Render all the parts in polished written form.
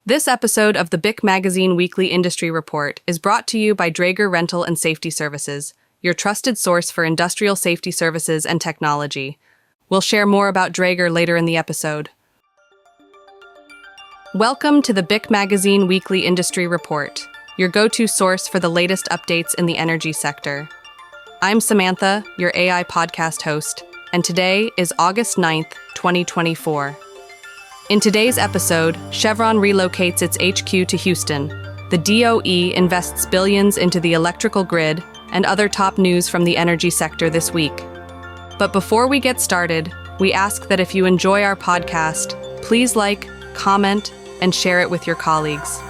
This episode of the BIC Magazine Weekly Industry Report is brought to you by Draeger Rental and Safety Services, your trusted source for industrial safety services and technology. We'll share more about Draeger later in the episode. Welcome to the BIC Magazine Weekly Industry Report, your go-to source for the latest updates in the energy sector. I'm Samantha, your AI podcast host, and today is August 9th, 2024. In today's episode, Chevron relocates its HQ to Houston. The DOE invests billions into the electrical grid, and other top news from the energy sector this week. But before we get started, we ask that if you enjoy our podcast, please like, comment, and share it with your colleagues.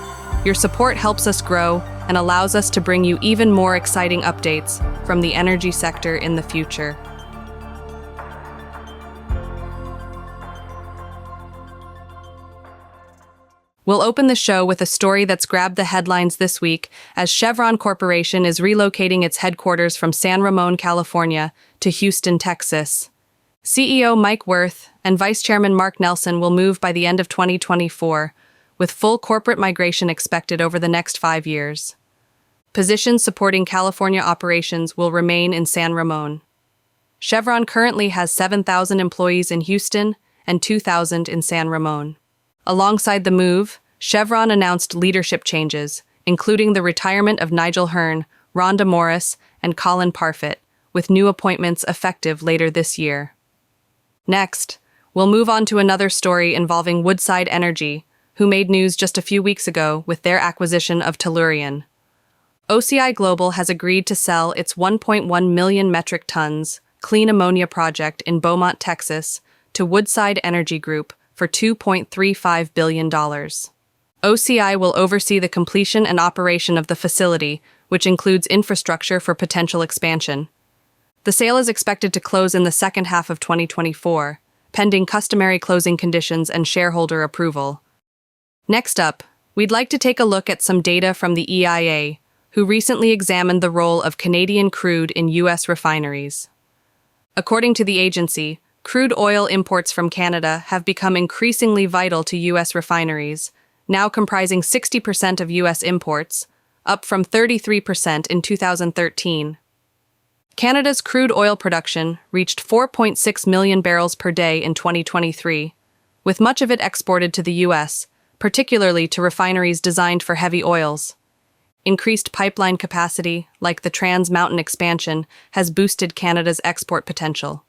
Your support helps us grow and allows us to bring you even more exciting updates from the energy sector in the future. We'll open the show with a story that's grabbed the headlines this week as Chevron Corporation is relocating its headquarters from San Ramon, California, to Houston, Texas. CEO Mike Wirth and Vice Chairman Mark Nelson will move by the end of 2024, with full corporate migration expected over the next 5 years. Positions supporting California operations will remain in San Ramon. Chevron currently has 7,000 employees in Houston and 2,000 in San Ramon. Alongside the move, Chevron announced leadership changes, including the retirement of Nigel Hearn, Rhonda Morris, and Colin Parfitt, with new appointments effective later this year. Next, we'll move on to another story involving Woodside Energy, who made news just a few weeks ago with their acquisition of Tellurian. OCI Global has agreed to sell its 1.1 million metric tons clean ammonia project in Beaumont, Texas, to Woodside Energy Group for $2.35 billion. OCI will oversee the completion and operation of the facility, which includes infrastructure for potential expansion. The sale is expected to close in the second half of 2024, pending customary closing conditions and shareholder approval. Next up, we'd like to take a look at some data from the EIA, who recently examined the role of Canadian crude in U.S. refineries. According to the agency, crude oil imports from Canada have become increasingly vital to U.S. refineries, now comprising 60% of U.S. imports, up from 33% in 2013. Canada's crude oil production reached 4.6 million barrels per day in 2023, with much of it exported to the U.S., particularly to refineries designed for heavy oils. Increased pipeline capacity, like the Trans Mountain expansion, has boosted Canada's export potential.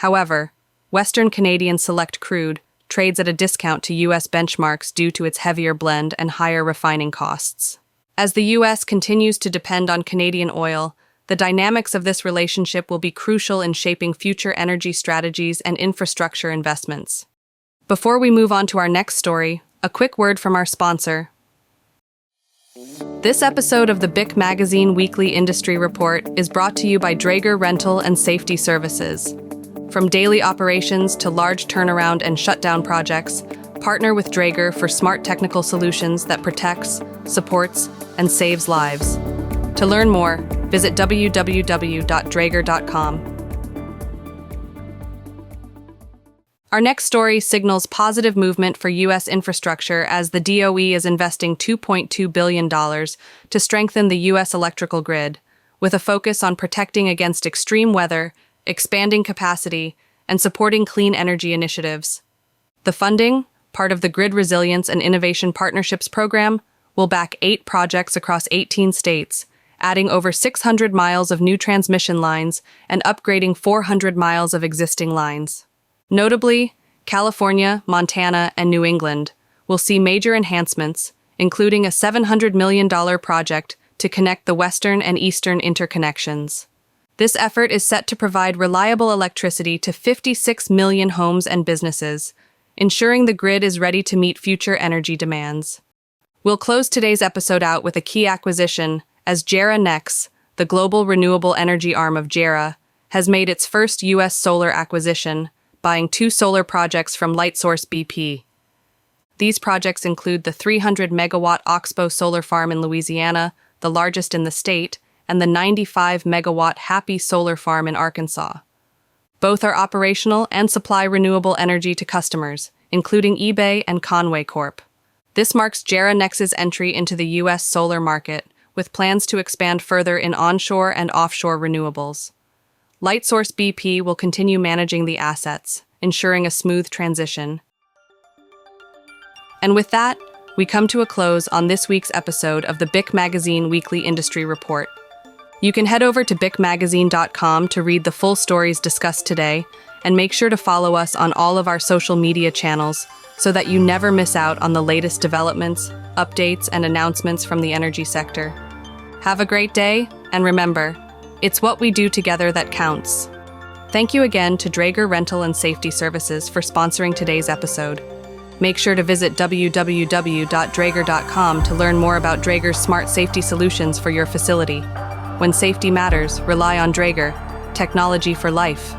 However, Western Canadian Select crude trades at a discount to U.S. benchmarks due to its heavier blend and higher refining costs. As the U.S. continues to depend on Canadian oil, the dynamics of this relationship will be crucial in shaping future energy strategies and infrastructure investments. Before we move on to our next story, a quick word from our sponsor. This episode of the BIC Magazine Weekly Industry Report is brought to you by Draeger Rental and Safety Services. From daily operations to large turnaround and shutdown projects, partner with Draeger for smart technical solutions that protects, supports, and saves lives. To learn more, visit www.draeger.com. Our next story signals positive movement for U.S. infrastructure as the DOE is investing $2.2 billion to strengthen the U.S. electrical grid, with a focus on protecting against extreme weather, expanding capacity, and supporting clean energy initiatives. The funding, part of the Grid Resilience and Innovation Partnerships Program, will back 8 projects across 18 states, adding over 600 miles of new transmission lines and upgrading 400 miles of existing lines. Notably, California, Montana, and New England will see major enhancements, including a $700 million project to connect the western and eastern interconnections. This effort is set to provide reliable electricity to 56 million homes and businesses, ensuring the grid is ready to meet future energy demands. We'll close today's episode out with a key acquisition as JERA Nex, the global renewable energy arm of JERA, has made its first U.S. solar acquisition, buying 2 solar projects from Lightsource BP. These projects include the 300-megawatt Oxbow solar farm in Louisiana, the largest in the state, and the 95-megawatt Happy solar farm in Arkansas. Both are operational and supply renewable energy to customers, including eBay and Conway Corp. This marks JERA Nex's entry into the U.S. solar market, with plans to expand further in onshore and offshore renewables. Lightsource BP will continue managing the assets, ensuring a smooth transition. And with that, we come to a close on this week's episode of the BIC Magazine Weekly Industry Report. You can head over to bicmagazine.com to read the full stories discussed today, and make sure to follow us on all of our social media channels so that you never miss out on the latest developments, updates, and announcements from the energy sector. Have a great day, and remember, it's what we do together that counts. Thank you again to Draeger Rental and Safety Services for sponsoring today's episode. Make sure to visit www.draeger.com to learn more about Draeger's smart safety solutions for your facility. When safety matters, rely on Draeger, technology for life.